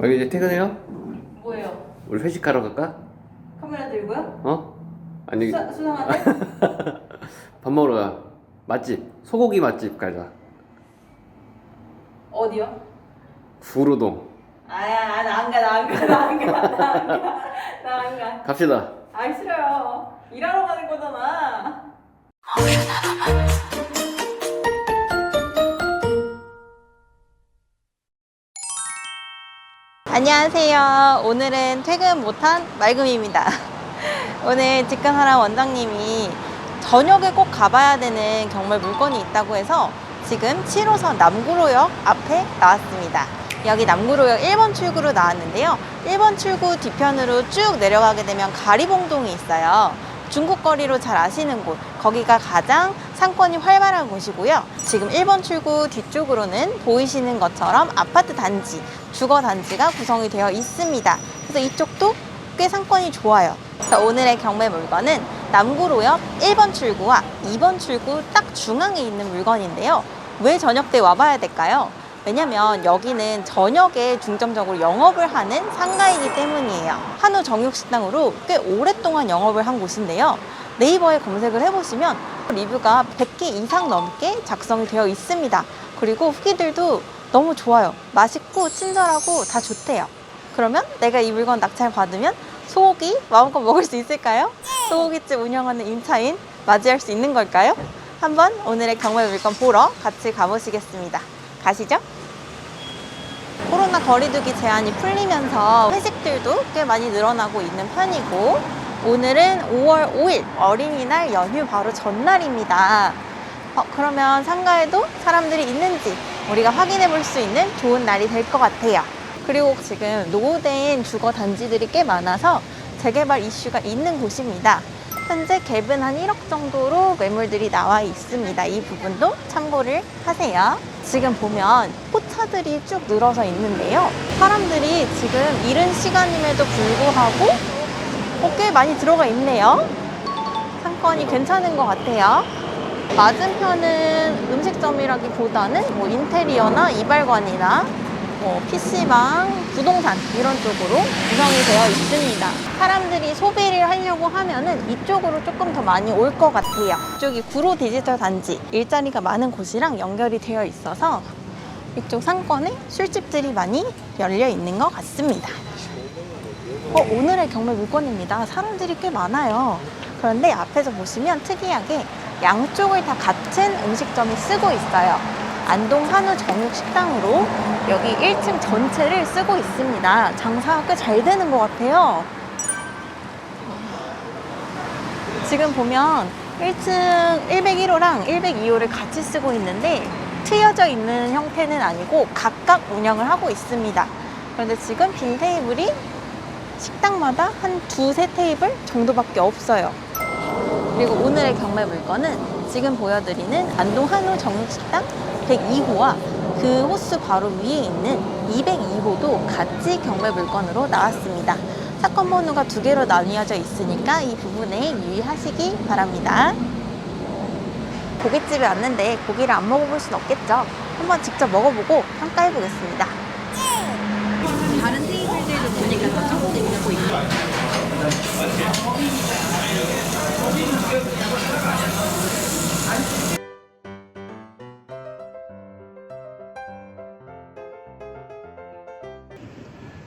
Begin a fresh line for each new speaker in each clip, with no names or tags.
여기 이제 퇴근해요?
뭐예요?
우리 회식하러 갈까?
카메라 들고요?
어? 아니
수상한데?
밥 먹으러 가. 맛집 소고기 맛집 가자.
어디요?
구로동
아야 나 안 가 나 안 가 나 안 가 나 안 가 나 안 가.
갑시다.
아이 싫어요. 일하러 가는 거잖아. 안녕하세요. 오늘은 퇴근 못한 맑음입니다. 오늘 직관하라 원장님이 저녁에 꼭 가봐야 되는 경매 물건이 있다고 해서 지금 7호선 남구로역 앞에 나왔습니다. 여기 남구로역 1번 출구로 나왔는데요. 1번 출구 뒤편으로 쭉 내려가게 되면 가리봉동이 있어요. 중국거리로 잘 아시는 곳, 거기가 가장 상권이 활발한 곳이고요. 지금 1번 출구 뒤쪽으로는 보이시는 것처럼 아파트 단지, 주거 단지가 구성이 되어 있습니다. 그래서 이쪽도 꽤 상권이 좋아요. 오늘의 경매 물건은 남구로역 1번 출구와 2번 출구 딱 중앙에 있는 물건인데요. 왜 저녁 때 와봐야 될까요? 왜냐면 여기는 저녁에 중점적으로 영업을 하는 상가이기 때문이에요. 한우 정육식당으로 꽤 오랫동안 영업을 한 곳인데요. 네이버에 검색을 해보시면 리뷰가 100개 이상 넘게 작성이 되어 있습니다. 그리고 후기들도 너무 좋아요. 맛있고 친절하고 다 좋대요. 그러면 내가 이 물건 낙찰받으면 소고기 마음껏 먹을 수 있을까요? 소고기집 운영하는 임차인 맞이할 수 있는 걸까요? 한번 오늘의 경매 물건 보러 같이 가보시겠습니다. 가시죠. 코로나 거리두기 제한이 풀리면서 회식들도 꽤 많이 늘어나고 있는 편이고, 오늘은 5월 5일 어린이날 연휴 바로 전날입니다. 그러면 상가에도 사람들이 있는지 우리가 확인해 볼 수 있는 좋은 날이 될 것 같아요. 그리고 지금 노후된 주거 단지들이 꽤 많아서 재개발 이슈가 있는 곳입니다. 현재 갭은 한 1억 정도로 매물들이 나와 있습니다. 이 부분도 참고를 하세요. 지금 보면 포차들이 쭉 늘어서 있는데요. 사람들이 지금 이른 시간임에도 불구하고 꽤 많이 들어가 있네요. 상권이 괜찮은 것 같아요. 맞은편은 음식점이라기보다는 뭐 인테리어나 이발관이나 PC방, 부동산 이런 쪽으로 구성이 되어 있습니다. 사람들이 소비를 하려고 하면은 이쪽으로 조금 더 많이 올 것 같아요. 이쪽이 구로 디지털 단지, 일자리가 많은 곳이랑 연결이 되어 있어서 이쪽 상권에 술집들이 많이 열려 있는 것 같습니다. 오늘의 경매 물건입니다. 사람들이 꽤 많아요. 그런데 앞에서 보시면 특이하게 양쪽을 다 같은 음식점이 쓰고 있어요. 안동 한우 정육식당으로 여기 1층 전체를 쓰고 있습니다. 장사가 꽤 잘 되는 것 같아요. 지금 보면 1층 101호랑 102호를 같이 쓰고 있는데 트여져 있는 형태는 아니고 각각 운영을 하고 있습니다. 그런데 지금 빈 테이블이 식당마다 한 두세 테이블 정도밖에 없어요. 그리고 오늘의 경매 물건은 지금 보여드리는 안동 한우 정육식당 102호와 그 호수 바로 위에 있는 202호도 같이 경매 물건으로 나왔습니다. 사건 번호가 두 개로 나뉘어져 있으니까 이 부분에 유의하시기 바랍니다. 고깃집에 왔는데 고기를 안 먹어볼 순 없겠죠? 한번 직접 먹어보고 평가해 보겠습니다. 다른 테이블들도 보니까 다 조금 있는 거 있어요.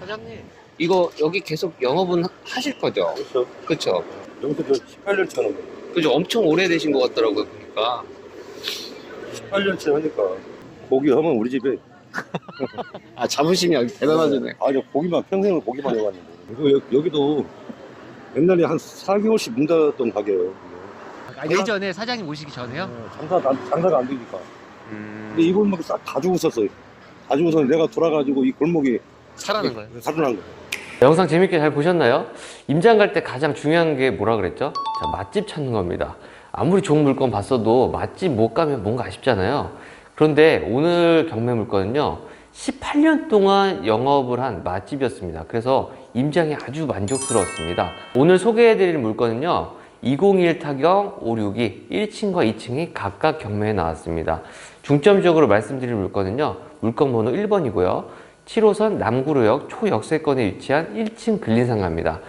사장님, 이거 여기 계속 영업은 하실 거죠?
그렇죠.
그렇죠.
여기서 18년째 하는 거예요.
그죠? 엄청 오래되신 것 같더라고요, 보니까.
18년째 하니까 고기 하면 우리 집에
아, 자부심이 아주 대단하시네.
아주 고기만 평생을 고기만 해왔는데 그리고 여기도 옛날에 한 4개월씩 문 닫았던 가게예요.
예전에 사장님 오시기 전에요?
장사가 안 되니까. 근데 이 골목이 싹 다 죽었었어요. 다 죽어서 내가 돌아가지고 이 골목이
살아난 거예요?
살아난 거예요.
영상 재밌게 잘 보셨나요? 임장 갈 때 가장 중요한 게 뭐라 그랬죠? 자, 맛집 찾는 겁니다. 아무리 좋은 물건 봤어도 맛집 못 가면 뭔가 아쉽잖아요. 그런데 오늘 경매 물건은요, 18년 동안 영업을 한 맛집이었습니다. 그래서 임장이 아주 만족스러웠습니다. 오늘 소개해드릴 물건은요, 201 타경 562 1층과 2층이 각각 경매에 나왔습니다. 중점적으로 말씀드릴 물건은요, 물건 번호 1번이고요. 7호선 남구로역 초역세권에 위치한 1층 근린상가입니다.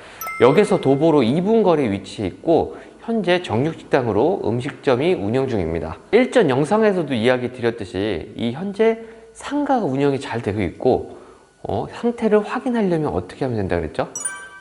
역에서 도보로 2분 거리에 위치해 있고 현재 정육식당으로 음식점이 운영 중입니다. 일전 영상에서도 이야기 드렸듯이 이 현재 상가가 운영이 잘 되고 있고 상태를 확인하려면 어떻게 하면 된다 그랬죠?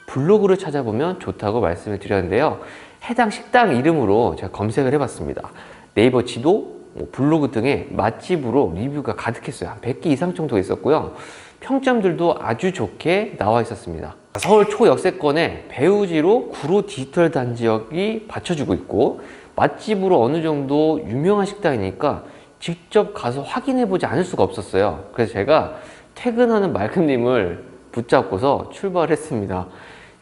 블로그를 찾아보면 좋다고 말씀을 드렸는데요. 해당 식당 이름으로 제가 검색을 해봤습니다. 네이버 지도, 블로그 등의 맛집으로 리뷰가 가득했어요. 한 100개 이상 정도 있었고요. 평점들도 아주 좋게 나와 있었습니다. 서울 초역세권의 배우지로 구로 디지털 단지역이 받쳐주고 있고 맛집으로 어느 정도 유명한 식당이니까 직접 가서 확인해보지 않을 수가 없었어요. 그래서 제가 퇴근하는 말금님을 붙잡고서 출발했습니다.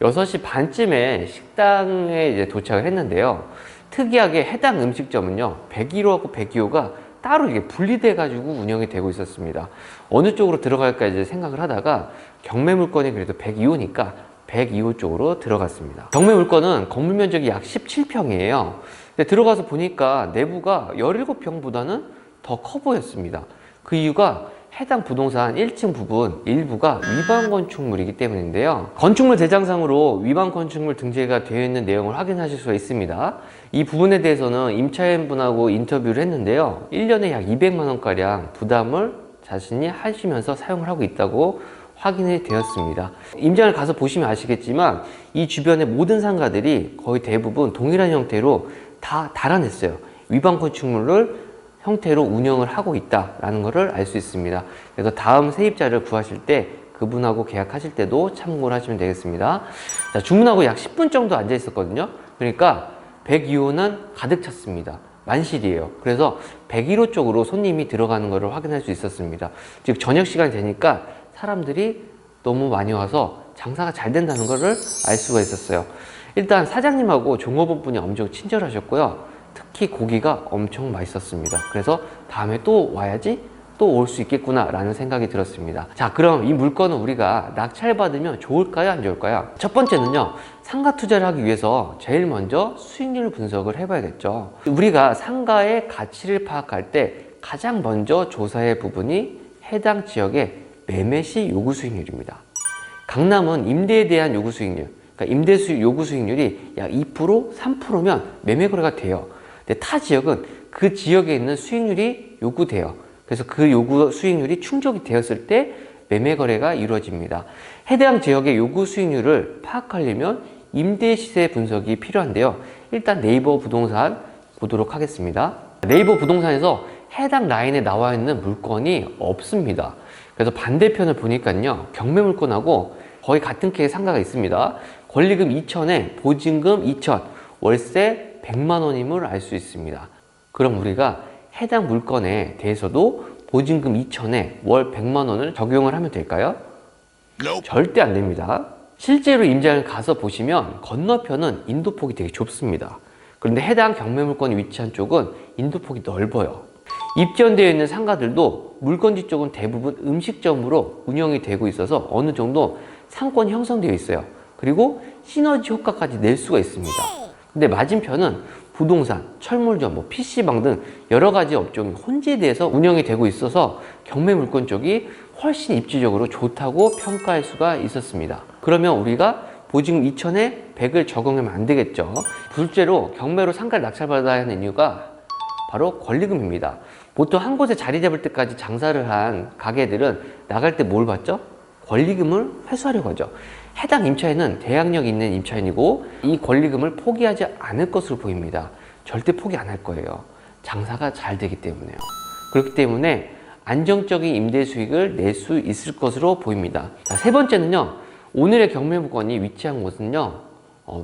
6시 반쯤에 식당에 이제 도착을 했는데요. 특이하게 해당 음식점은요, 101호하고 102호가 따로 이게 분리돼 가지고 운영이 되고 있었습니다. 어느 쪽으로 들어갈까 이제 생각을 하다가 경매 물건이 그래도 102호니까 102호 쪽으로 들어갔습니다. 경매 물건은 건물 면적이 약 17평이에요. 근데 들어가서 보니까 내부가 17평보다는 더 커 보였습니다. 그 이유가 해당 부동산 1층 부분 일부가 위반 건축물이기 때문인데요. 건축물 대장상으로 위반 건축물 등재가 되어 있는 내용을 확인하실 수가 있습니다. 이 부분에 대해서는 임차인분하고 인터뷰를 했는데요. 1년에 약 200만 원가량 부담을 자신이 하시면서 사용을 하고 있다고 확인이 되었습니다. 임장을 가서 보시면 아시겠지만 이 주변의 모든 상가들이 거의 대부분 동일한 형태로 다 달아냈어요. 위반 건축물을 형태로 운영을 하고 있다라는 것을 알 수 있습니다. 그래서 다음 세입자를 구하실 때 그분하고 계약하실 때도 참고를 하시면 되겠습니다. 자, 주문하고 약 10분 정도 앉아 있었거든요. 그러니까 102호는 가득 찼습니다. 만실이에요. 그래서 101호 쪽으로 손님이 들어가는 것을 확인할 수 있었습니다. 즉 저녁 시간이 되니까 사람들이 너무 많이 와서 장사가 잘 된다는 것을 알 수가 있었어요. 일단 사장님하고 종업원분이 엄청 친절하셨고요. 특히 고기가 엄청 맛있었습니다. 그래서 다음에 또 와야지, 또 올 수 있겠구나 라는 생각이 들었습니다. 자, 그럼 이 물건은 우리가 낙찰받으면 좋을까요, 안 좋을까요? 첫 번째는요, 상가 투자를 하기 위해서 제일 먼저 수익률 분석을 해봐야겠죠. 우리가 상가의 가치를 파악할 때 가장 먼저 조사할 부분이 해당 지역의 매매 시 요구 수익률입니다. 강남은 임대에 대한 요구 수익률, 그러니까 임대 요구 수익률이 약 2%, 3%면 매매 거래가 돼요. 근데 타 지역은 그 지역에 있는 수익률이 요구돼요. 그래서 그 요구 수익률이 충족이 되었을 때 매매 거래가 이루어집니다. 해당 지역의 요구 수익률을 파악하려면 임대 시세 분석이 필요한데요. 일단 네이버 부동산 보도록 하겠습니다. 네이버 부동산에서 해당 라인에 나와 있는 물건이 없습니다. 그래서 반대편을 보니까요, 경매 물건하고 거의 같은 캐의 상가가 있습니다. 권리금 2천에 보증금 2천, 월세 100만 원임을 알 수 있습니다. 그럼 우리가 해당 물건에 대해서도 보증금 2천에 월 100만 원을 적용을 하면 될까요? 절대 안 됩니다. 실제로 임장을 가서 보시면 건너편은 인도폭이 되게 좁습니다. 그런데 해당 경매 물건이 위치한 쪽은 인도폭이 넓어요. 입지되어 있는 상가들도 물건지 쪽은 대부분 음식점으로 운영이 되고 있어서 어느 정도 상권이 형성되어 있어요. 그리고 시너지 효과까지 낼 수가 있습니다. 근데 맞은편은 부동산, 철물점, PC방 등 여러 가지 업종이 혼재돼서 운영이 되고 있어서 경매 물건 쪽이 훨씬 입지적으로 좋다고 평가할 수가 있었습니다. 그러면 우리가 보증금 2천에 100을 적용하면 안 되겠죠. 둘째로 경매로 상가를 낙찰받아야 하는 이유가 바로 권리금입니다. 보통 한 곳에 자리 잡을 때까지 장사를 한 가게들은 나갈 때 뭘 받죠? 권리금을 회수하려고 하죠. 해당 임차인은 대항력 있는 임차인이고 이 권리금을 포기하지 않을 것으로 보입니다. 절대 포기 안 할 거예요. 장사가 잘 되기 때문에요. 그렇기 때문에 안정적인 임대 수익을 낼 수 있을 것으로 보입니다. 자, 세 번째는요, 오늘의 경매 물건이 위치한 곳은요,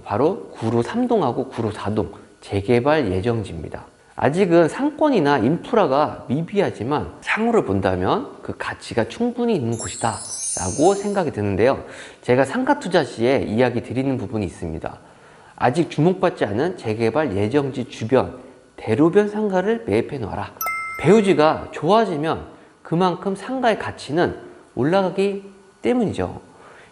바로 구로 3동하고 구로 4동 재개발 예정지입니다. 아직은 상권이나 인프라가 미비하지만 향후를 본다면 그 가치가 충분히 있는 곳이다 라고 생각이 드는데요. 제가 상가 투자 시에 이야기 드리는 부분이 있습니다. 아직 주목받지 않은 재개발 예정지 주변 대로변 상가를 매입해 놔라. 배우지가 좋아지면 그만큼 상가의 가치는 올라가기 때문이죠.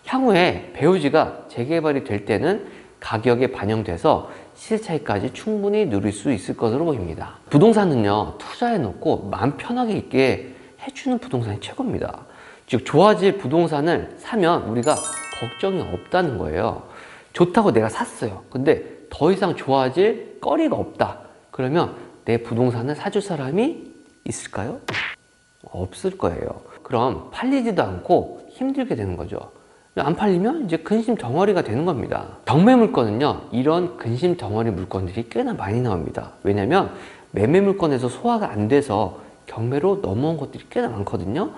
향후에 배우지가 재개발이 될 때는 가격에 반영돼서 시세 차익까지 충분히 누릴 수 있을 것으로 보입니다. 부동산은요, 투자해 놓고 마음 편하게 있게 해주는 부동산이 최고입니다. 즉 좋아질 부동산을 사면 우리가 걱정이 없다는 거예요. 좋다고 내가 샀어요. 근데 더 이상 좋아질 거리가 없다. 그러면 내 부동산을 사줄 사람이 있을까요? 없을 거예요. 그럼 팔리지도 않고 힘들게 되는 거죠. 안 팔리면 이제 근심 덩어리가 되는 겁니다. 경매 물건은요, 이런 근심 덩어리 물건들이 꽤나 많이 나옵니다. 왜냐면 매매 물건에서 소화가 안 돼서 경매로 넘어온 것들이 꽤나 많거든요.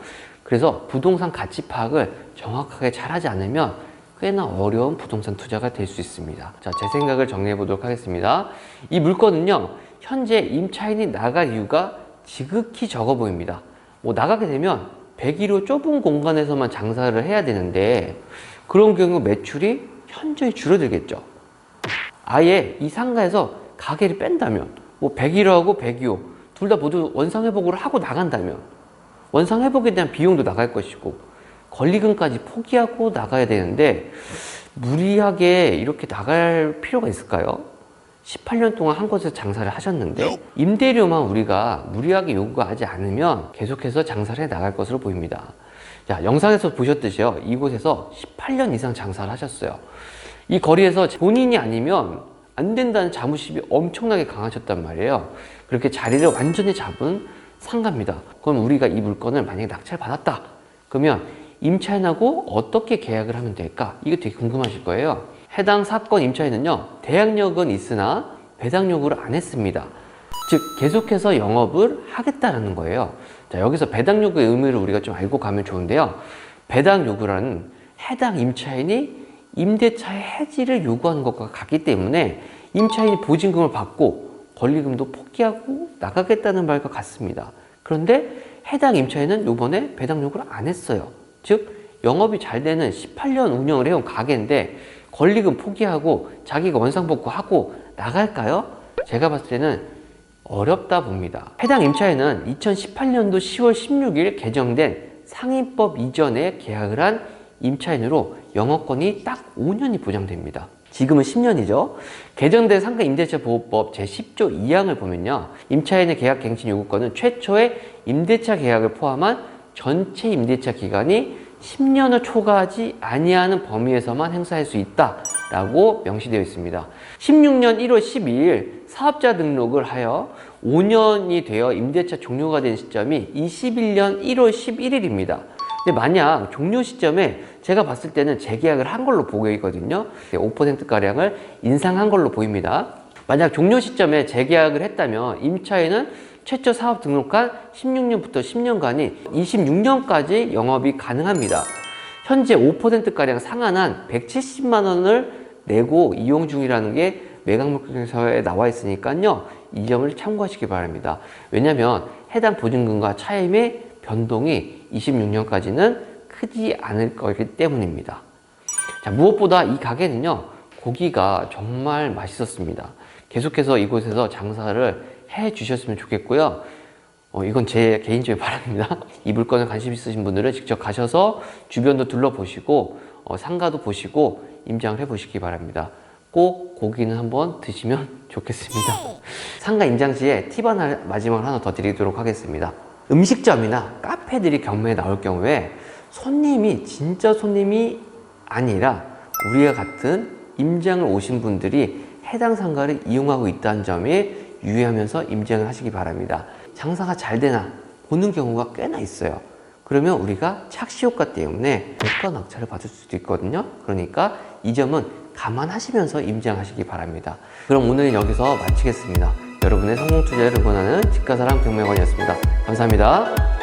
그래서 부동산 가치 파악을 정확하게 잘하지 않으면 꽤나 어려운 부동산 투자가 될 수 있습니다. 자, 제 생각을 정리해 보도록 하겠습니다. 이 물건은요, 현재 임차인이 나갈 이유가 지극히 적어 보입니다. 뭐 나가게 되면 101호 좁은 공간에서만 장사를 해야 되는데 그런 경우 매출이 현저히 줄어들겠죠. 아예 이 상가에서 가게를 뺀다면 뭐 101호하고 102호 둘 다 모두 원상회복을 하고 나간다면 원상회복에 대한 비용도 나갈 것이고 권리금까지 포기하고 나가야 되는데 무리하게 이렇게 나갈 필요가 있을까요? 18년 동안 한 곳에서 장사를 하셨는데 임대료만 우리가 무리하게 요구하지 않으면 계속해서 장사를 해 나갈 것으로 보입니다. 자, 영상에서 보셨듯이요, 이곳에서 18년 이상 장사를 하셨어요. 이 거리에서 본인이 아니면 안 된다는 자부심이 엄청나게 강하셨단 말이에요. 그렇게 자리를 완전히 잡은 상가입니다. 그럼 우리가 이 물건을 만약에 낙찰 받았다 그러면 임차인하고 어떻게 계약을 하면 될까? 이게 되게 궁금하실 거예요. 해당 사건 임차인은요, 대항력은 있으나 배당 요구를 안 했습니다. 즉 계속해서 영업을 하겠다라는 거예요. 자, 여기서 배당 요구의 의미를 우리가 좀 알고 가면 좋은데요, 배당 요구라는 해당 임차인이 임대차의 해지를 요구하는 것과 같기 때문에 임차인이 보증금을 받고 권리금도 포기하고 나가겠다는 말과 같습니다. 그런데 해당 임차인은 이번에 배당 요구를 안 했어요. 즉 영업이 잘 되는 18년 운영을 해온 가게인데 권리금 포기하고 자기가 원상복구하고 나갈까요? 제가 봤을 때는 어렵다 봅니다. 해당 임차인은 2018년도 10월 16일 개정된 상인법 이전에 계약을 한 임차인으로 영업권이 딱 5년이 보장됩니다. 지금은 10년이죠. 개정된 상가 임대차 보호법 제10조 2항을 보면요, 임차인의 계약 갱신 요구권은 최초의 임대차 계약을 포함한 전체 임대차 기간이 10년을 초과하지 아니하는 범위에서만 행사할 수 있다라고 명시되어 있습니다. 16년 1월 12일 사업자 등록을 하여 5년이 되어 임대차 종료가 된 시점이 21년 1월 11일입니다. 근데 만약 종료 시점에 제가 봤을 때는 재계약을 한 걸로 보이거든요. 5%가량을 인상한 걸로 보입니다. 만약 종료 시점에 재계약을 했다면 임차인은 최초 사업 등록한 16년부터 10년간이 26년까지 영업이 가능합니다. 현재 5%가량 상한한 170만 원을 내고 이용 중이라는 게 매각물건서에 나와 있으니까요, 이 점을 참고하시기 바랍니다. 왜냐하면 해당 보증금과 차임의 변동이 26년까지는 크지 않을 거기 때문입니다. 자, 무엇보다 이 가게는요, 고기가 정말 맛있었습니다. 계속해서 이곳에서 장사를 해 주셨으면 좋겠고요. 이건 제 개인적인 바람입니다. 이 물건에 관심 있으신 분들은 직접 가셔서 주변도 둘러보시고 상가도 보시고 임장을 해 보시기 바랍니다. 꼭 고기는 한번 드시면 좋겠습니다. 상가 임장 시에 팁 하나 마지막으로 하나 더 드리도록 하겠습니다. 음식점이나 카페들이 경매에 나올 경우에 손님이 진짜 손님이 아니라 우리와 같은 임장을 오신 분들이 해당 상가를 이용하고 있다는 점에 유의하면서 임장을 하시기 바랍니다. 장사가 잘 되나 보는 경우가 꽤나 있어요. 그러면 우리가 착시 효과 때문에 고가 낙찰을 받을 수도 있거든요. 그러니까 이 점은 감안하시면서 임장하시기 바랍니다. 그럼 오늘은 여기서 마치겠습니다. 여러분의 성공 투자를 응원하는 집가사랑 경매관이었습니다. 감사합니다.